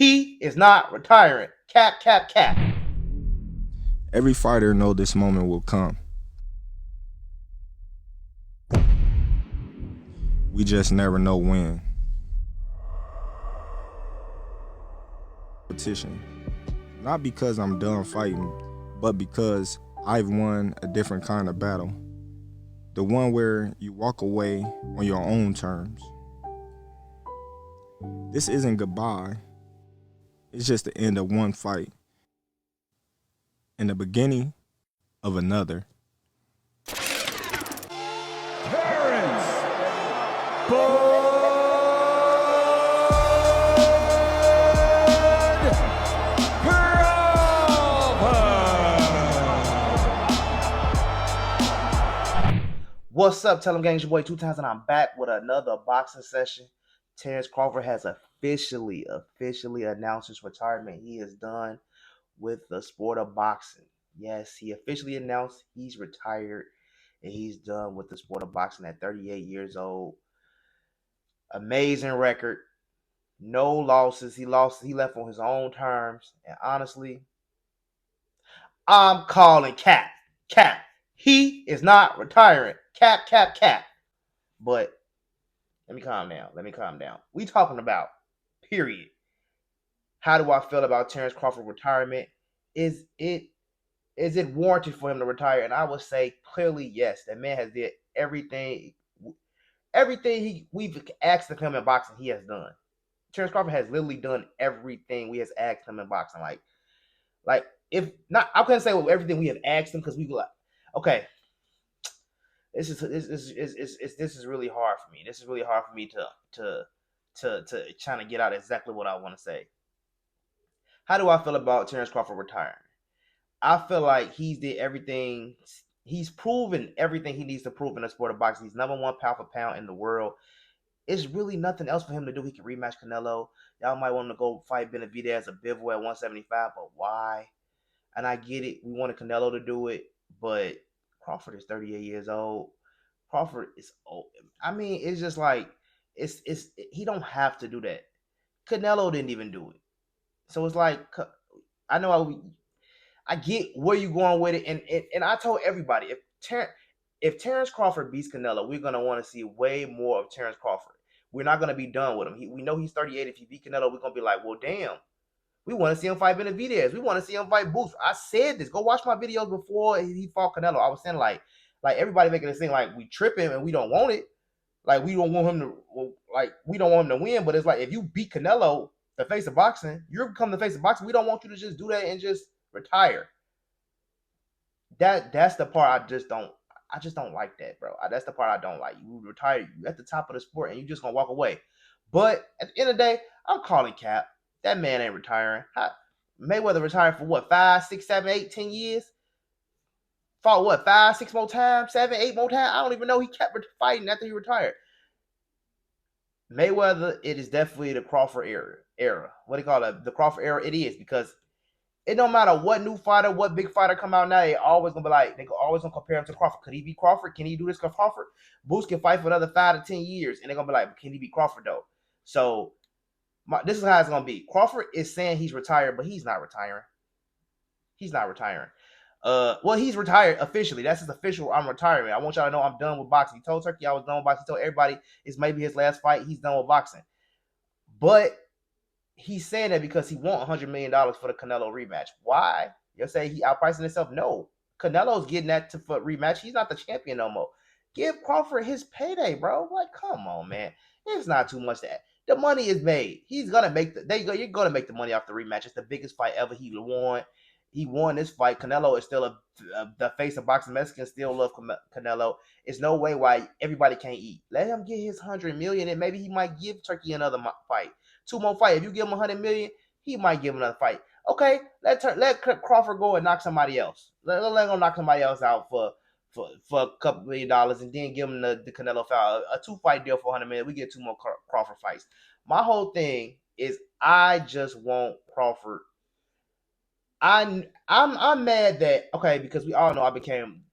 He is not retiring. Cap, cap, cap. Every fighter know this moment will come. We just never know when. Competition. Not because I'm done fighting, but because I've won a different kind of battle. The one where you walk away on your own terms. This isn't goodbye. It's just the end of one fight and the beginning of another. Terence Crawford. What's up, TellEm gang? It's your boy 2 times, and I'm back with another boxing session. Terence Crawford has officially announced his retirement. He is done with the sport of boxing. Yes, he officially announced he's retired and he's done with the sport of boxing at 38 years old. Amazing record. No losses. He left on his own terms. And honestly, I'm calling cap. Cap. He is not retiring. Cap, cap, cap. But let me calm down. We talking about, period. How do I feel about Terence Crawford retirement? Is it warranted for him to retire? And I would say clearly yes. That man has did everything we've asked of him in boxing. He has done. Terence Crawford has literally done everything we has asked him in boxing. Like if not, I couldn't say everything we have asked him because we like, okay, this is really hard for me. This is really hard for me to trying to get out exactly what I want to say. How do I feel about Terence Crawford retiring? I feel like he's did everything. He's proven everything he needs to prove in the sport of boxing. He's number one pound for pound in the world. It's really nothing else for him to do. He can rematch Canelo. Y'all might want him to go fight Benavidez as a bivouac at 175, but why? And I get it. We wanted Canelo to do it, but Crawford is 38 years old. Crawford is old. I mean, it's just like it's he don't have to do that. Canelo didn't even do it. So it's like I know I get where you're going with it, and I told everybody if Terence Crawford beats Canelo, we're gonna want to see way more of Terence Crawford. We're not gonna be done with him. We know he's 38. If he beat Canelo, we're gonna be like, well, damn. We want to see him fight Benavidez. We want to see him fight Boots. I said this. Go watch my videos before he fought Canelo. I was saying like everybody making this thing like we tripping and we don't want it. Like we don't want him to win. But it's like if you beat Canelo, the face of boxing, you're become the face of boxing. We don't want you to just do that and just retire. That's the part I just don't like that, bro. That's the part I don't like. You retire, you at the top of the sport, and you just gonna walk away. But at the end of the day, I'm calling cap. That man ain't retiring. Mayweather retired for what, 5, 6, 7, 8, 10 years? Fought what, 5, 6 more times, 7, 8 more times? I don't even know. He kept fighting after he retired. Mayweather, it is definitely the Crawford era. What do you call it? The Crawford era. It is because it don't matter what new fighter, what big fighter come out now, they always gonna be like, they always gonna compare him to Crawford. Could he beat Crawford? Can he do this to Crawford? Boots can fight for another 5 to 10 years, and they're gonna be like, can he beat Crawford though? So this is how it's gonna be. Crawford is saying he's retired, but he's not retiring. He's not retiring. Well, he's retired officially. That's his official. I'm retiring. I want y'all to know I'm done with boxing. He told Turkey I was done with boxing. He told everybody it's maybe his last fight. He's done with boxing, but he's saying that because he won $100 million for the Canelo rematch. Why? You'll say he outpricing himself? No. Canelo's getting that for rematch. He's not the champion no more. Give Crawford his payday, bro. Like, come on, man. It's not too much that. The money is made. He's gonna make you're gonna make the money off the rematch. It's the biggest fight ever he won. He won this fight. Canelo is still the face of boxing. Mexicans still love Canelo. It's no way why everybody can't eat. Let him get his $100 million, and maybe he might give Turkey another fight. 2 more fights. If you give him $100 million, he might give another fight. Okay, let Crawford go and knock somebody else. Let him knock somebody else out for a couple $1 million, and then give him the Canelo fight, a 2-fight deal for $100 million. We get 2 more Crawford fights. My whole thing is I just want Crawford. I'm mad that because we all know I became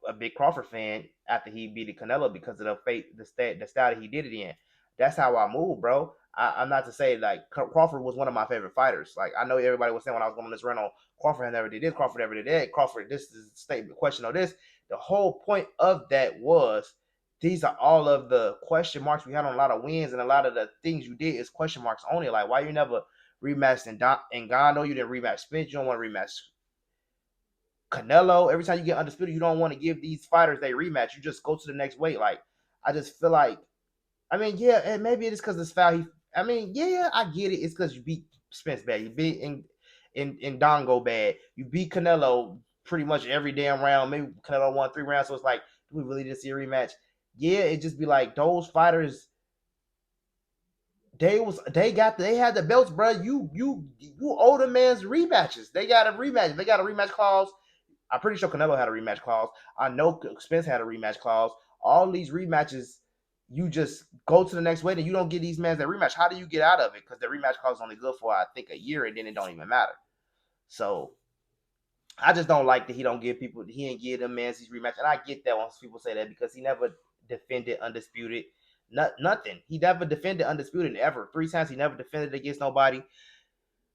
a big Crawford fan after he beat Canelo because of the style that he did it in. That's how I move, bro. I'm not to say like Crawford was one of my favorite fighters. Like I know everybody was saying when I was going on this run on Crawford never did this, Crawford never did that, Crawford this is a statement question on this. The whole point of that was these are all of the question marks we had on a lot of wins, and a lot of the things you did is question marks only. Like why you never rematched in Ngannou, you didn't rematch Spence, you don't want to rematch Canelo. Every time you get undisputed, you don't want to give these fighters they rematch. You just go to the next weight. Like I just feel like, I mean, yeah, and maybe it is because this foul. Yeah, I get it. It's because you beat Spence bad. You beat in Dongo bad. You beat Canelo pretty much every damn round. Maybe Canelo won 3 rounds. So it's like, do we really just see a rematch? Yeah, it just be like those fighters. They had the belts, bro. You owe the man's rematches. They got a rematch. They got a rematch clause. I'm pretty sure Canelo had a rematch clause. I know Spence had a rematch clause. All these rematches, you just go to the next weight and you don't get these men that rematch. How do you get out of it? Because the rematch clause is only good for I think a year, and then it don't even matter. So I just don't like that he ain't give them men these rematch. And I get that once people say that because he never defended undisputed. Nothing. He never defended undisputed ever. 3 times he never defended against nobody.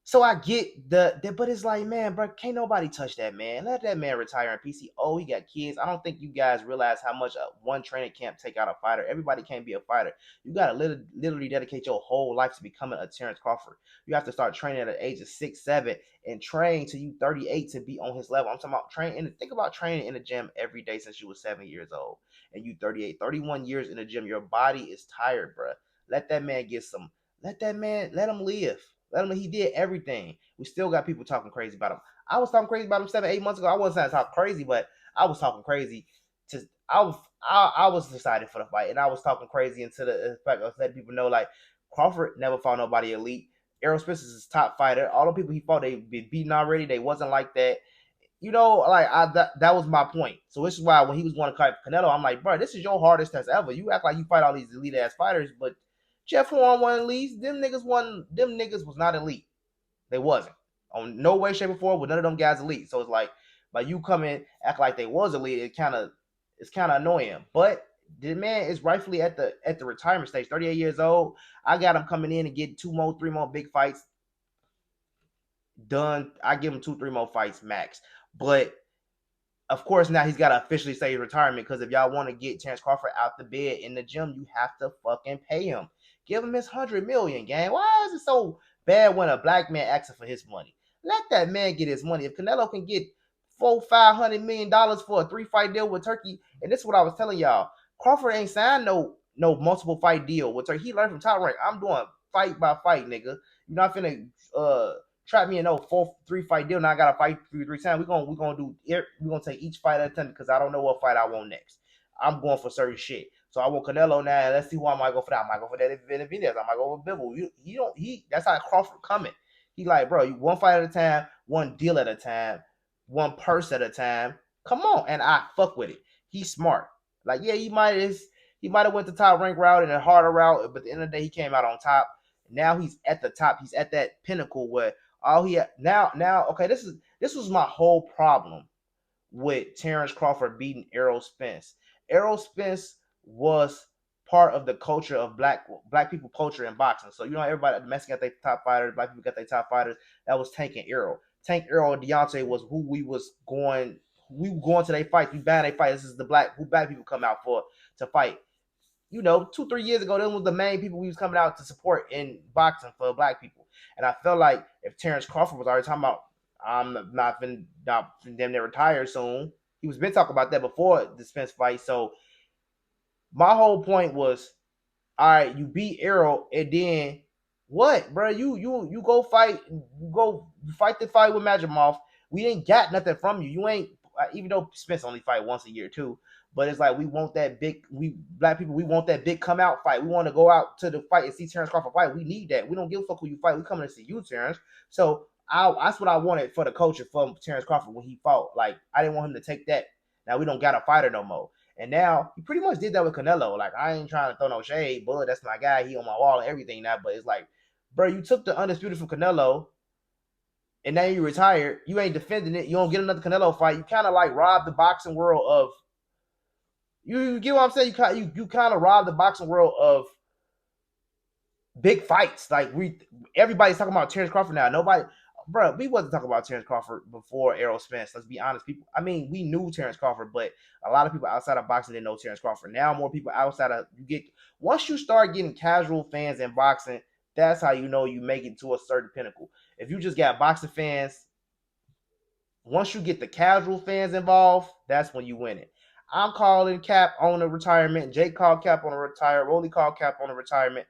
So I get but it's like, man, bro, can't nobody touch that man. Let that man retire in peace. He got kids. I don't think you guys realize how much one training camp take out a fighter. Everybody can't be a fighter. You got to literally dedicate your whole life to becoming a Terence Crawford. You have to start training at the age of 6, 7, and train till you 38 to be on his level. I'm talking about training. Think about training in the gym every day since you were 7 years old, and you 38, 31 years in the gym. Your body is tired, bro. Let that man get some. Let him live. Let him. He did everything. We still got people talking crazy about him. I was talking crazy about him 7, 8 months ago. I wasn't saying talk crazy, but I was talking crazy. I was excited for the fight, and I was talking crazy into the fact of letting people know like Crawford never fought nobody elite. Errol Spence is his top fighter. All the people he fought, they been beaten already. They wasn't like that. That was my point. So this is why when he was going to fight Canelo, I'm like, bro, this is your hardest test ever. You act like you fight all these elite ass fighters, but Jeff Horn won elite. Them niggas was not elite. They wasn't. On no way, shape, or form with none of them guys elite. So it's like you come in, act like they was elite, it's kinda annoying. But the man is rightfully at the retirement stage, 38 years old. I got him coming in and getting 2 more, 3 more big fights done. I give him 2, 3 more fights max. But of course, now he's got to officially say retirement because if y'all want to get Terence Crawford out the bed in the gym, you have to fucking pay him. Give him his $100 million, gang. Why is it so bad when a black man asks for his money? Let that man get his money. If Canelo can get $500 million for a 3-fight deal with Turkey, and this is what I was telling y'all, Crawford ain't signed no multiple fight deal with Turkey. He learned from Top Rank. I'm doing fight by fight, nigga. You're not finna trap me in no 3-fight deal. Now I gotta fight 3 times. We're gonna take each fight at a time because I don't know what fight I want next. I'm going for certain shit. So I want Canelo now. Let's see who I might go for that. I might go for that Benavidez. I might go with Bivol. That's how Crawford coming. He like, bro, you one fight at a time, one deal at a time, one purse at a time. Come on, and I fuck with it. He's smart. Like, yeah, he might have went the top rank route and a harder route, but at the end of the day, he came out on top. Now he's at the top. He's at that pinnacle where all he had now. Okay, this was my whole problem with Terence Crawford beating Errol Spence. Errol Spence was part of the culture of black people culture in boxing. So everybody, the Mexican got their top fighters, black people got their top fighters. That was Tank and Errol. Tank, Errol, and Deontay was who we were going to their fights. We banned their fight. This is who black people come out for to fight. 2-3 years ago, them was the main people we was coming out to support in boxing for black people. And I felt like if Terence Crawford was already talking about I'm not damn near retire soon, he was been talking about that before the Spence fight. So my whole point was, all right, you beat Errol, and then what, bro? You go fight, the fight with Majimov. We ain't got nothing from you. You ain't, even though Spence only fight once a year too. But it's like we want that big. Black people, we want that big come out fight. We want to go out to the fight and see Terence Crawford fight. We need that. We don't give a fuck who you fight. We coming to see you, Terence. So that's what I wanted for the culture from Terence Crawford when he fought. Like, I didn't want him to take that. Now we don't got a fighter no more. And now he pretty much did that with Canelo. Like, I ain't trying to throw no shade, but that's my guy. He on my wall and everything now. But it's like, bro, you took the undisputed from Canelo, and now you retired. You ain't defending it. You don't get another Canelo fight. You kind of like robbed the boxing world of. You get what I'm saying? You kind of robbed the boxing world of big fights. Like everybody's talking about Terence Crawford now. Nobody, bro, we wasn't talking about Terence Crawford before Errol Spence. Let's be honest, people. I mean, we knew Terence Crawford, but a lot of people outside of boxing didn't know Terence Crawford. Now more people outside of you get once you start getting casual fans in boxing, that's how you know you make it to a certain pinnacle. If you just got boxing fans, once you get the casual fans involved, that's when you win it. I'm calling Cap on a retirement. Jake called Cap on a retire. Rolly called Cap on a retirement.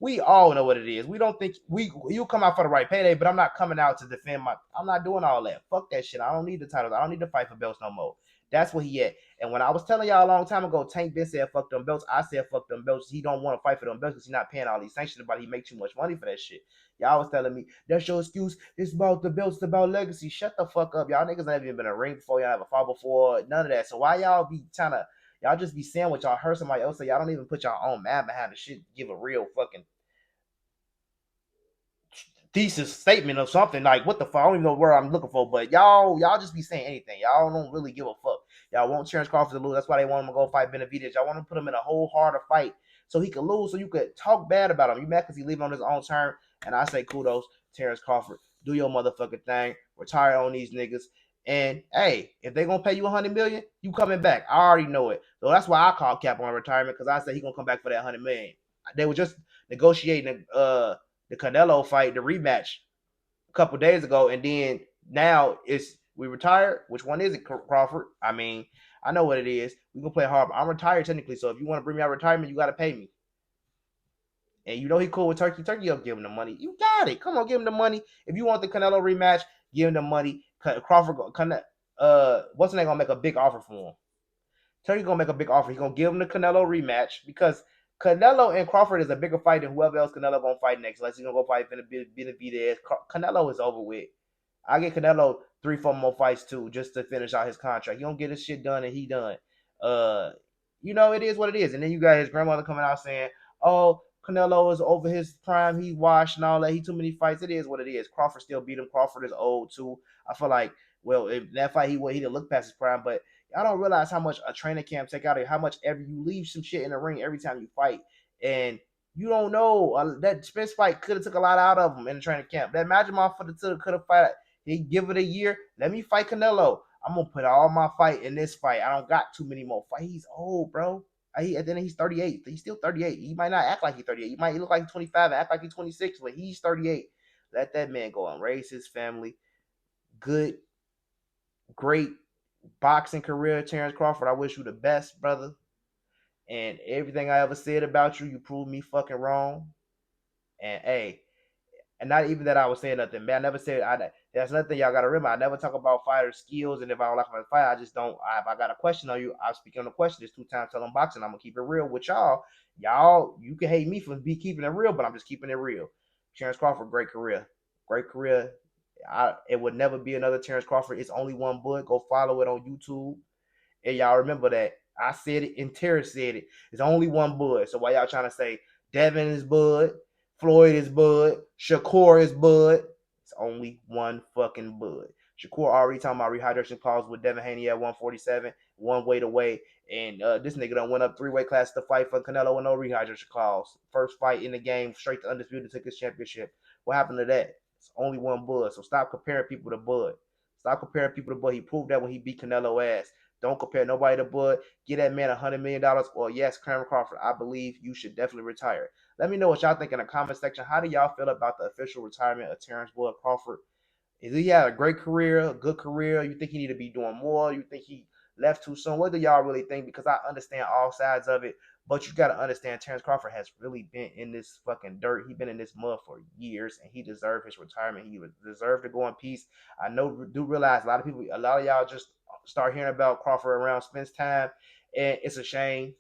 We all know what it is. We don't think you come out for the right payday, but I'm not coming out to defend my. I'm not doing all that. Fuck that shit. I don't need the titles. I don't need to fight for belts no more. That's what he at. And when I was telling y'all a long time ago, Tank Ben said fuck them belts. I said fuck them belts. He don't want to fight for them belts because he's not paying all these sanctions, but he make too much money for that shit. Y'all was telling me that's your excuse. It's about the belts, it's about legacy. Shut the fuck up. Y'all niggas ain't even been in a ring before. Y'all have a fight before. None of that. So why y'all be trying to y'all just be saying what y'all heard somebody else say? Y'all don't even put y'all own man behind the shit. Give a real fucking thesis statement or something. Like what the fuck? I don't even know where I'm looking for, but y'all just be saying anything. Y'all don't really give a fuck. Y'all want Terence Crawford to lose. That's why they want him to go fight Benavidez. Y'all want to put him in a whole harder fight so he could lose, so you could talk bad about him. You mad because he leaving on his own term? And I say kudos, Terence Crawford. Do your motherfucking thing. Retire on these niggas. And hey, if they gonna pay you $100 million, you coming back. I already know it. So that's why I call Cap on retirement, because I said he gonna come back for that $100 million. They were just negotiating the Canelo fight, the rematch, a couple days ago, and then now it's we retired. Which one is it, Crawford? I mean, I know what it is. We gonna play hard. I'm retired technically, so if you want to bring me out of retirement, you got to pay me. And you know he cool with Turkey. Turkey, you'll give him the money. You got it. Come on, give him the money. If you want the Canelo rematch, give him the money. Crawford, what's the name gonna make a big offer for him? Turkey gonna make a big offer. He's gonna give him the Canelo rematch because Canelo and Crawford is a bigger fight than whoever else Canelo gonna fight next. Unless he's gonna go fight Benavidez. Canelo is over with. I get Canelo 3-4 more fights too, just to finish out his contract. He don't get his shit done and he done. Uh, it is what it is. And then you got his grandmother coming out saying, "Oh, Canelo is over his prime. He washed and all that. He too many fights." It is what it is. Crawford still beat him. Crawford is old too. I feel like, well, if that fight he didn't look past his prime, but I don't realize how much a training camp take out of you, how much every you leave some shit in the ring every time you fight, and you don't know that Spence fight could have took a lot out of him in the training camp. That Majimov could have fight. He give it a year. Let me fight Canelo. I'm gonna put all my fight in this fight. I don't got too many more fights. He's old, bro. At the end he's 38. He's still 38. He might not act like he's 38. He might look like he's 25 and act like he's 26, but he's 38. Let that man go and raise his family. Good, great boxing career, Terence Crawford. I wish you the best, brother. And everything I ever said about you, you proved me fucking wrong. And hey, and not even that I was saying nothing, man. I never said that's nothing y'all gotta remember. I never talk about fighter skills, and if I don't like my fight, I just don't. If I got a question on you, I'll speak on the question. There's 2 times telling boxing. I'm gonna keep it real with y'all. Y'all, you can hate me for be keeping it real, but I'm just keeping it real. Terence Crawford, great career, great career. It would never be another Terence Crawford. It's only one Bud. Go follow it on YouTube. And y'all remember that. I said it and Terrence said it. It's only one Bud. So why y'all trying to say Devin is Bud, Floyd is Bud, Shakur is Bud? It's only one fucking Bud. Shakur already talking about rehydration clause with Devin Haney at 147, one weight away. And this nigga done went up 3-weight class to fight for Canelo with no rehydration clause. First fight in the game, straight to undisputed, took his championship. What happened to that? It's only one Bud. So stop comparing people to Bud. Stop comparing people to Bud. He proved that when he beat Canelo ass. Don't compare nobody to Bud. Get that man $100 million. Or yes, Cameron Crawford, I believe you should definitely retire. Let me know what y'all think in the comment section. How do y'all feel about the official retirement of Terence Bud Crawford? Is he had a great career, a good career? You think he need to be doing more? You think he left too soon? What do y'all really think? Because I understand all sides of it, but you got to understand Terence Crawford has really been in this fucking dirt. He's been in this mud for years, and he deserved his retirement. He deserved to go in peace. I do realize a lot of y'all just start hearing about Crawford around Spence time, and it's a shame.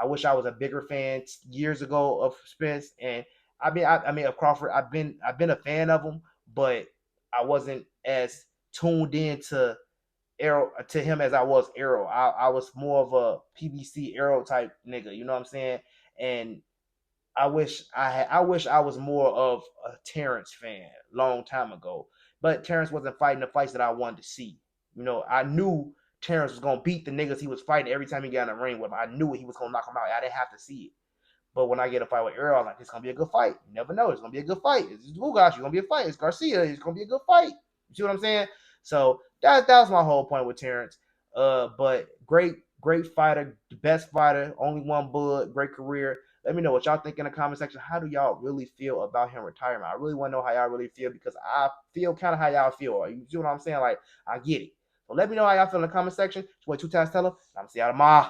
I wish I was a bigger fan years ago of Spence, and I mean of Crawford. I've been a fan of him, but I wasn't as tuned in to him as I was Arrow. I was more of a PBC Arrow type nigga. You know what I'm saying? And I wish I was more of a Terence fan long time ago. But Terence wasn't fighting the fights that I wanted to see. I knew Terence was gonna beat the niggas he was fighting every time he got in the ring with him. I knew he was gonna knock him out. I didn't have to see it. But when I get a fight with Errol, I'm like, it's gonna be a good fight. You never know. It's gonna be a good fight. It's Ugas, it's gonna be a fight. It's Garcia, it's gonna be a good fight. You see what I'm saying? So that was my whole point with Terence. But great fighter, the best fighter, only one bullet, great career. Let me know what y'all think in the comment section. How do y'all really feel about him retirement? I really want to know how y'all really feel because I feel kind of how y'all feel. You see what I'm saying? Like, I get it. So let me know how y'all feel in the comment section. It's what 2 times TellEm. I'm see y'all tomorrow.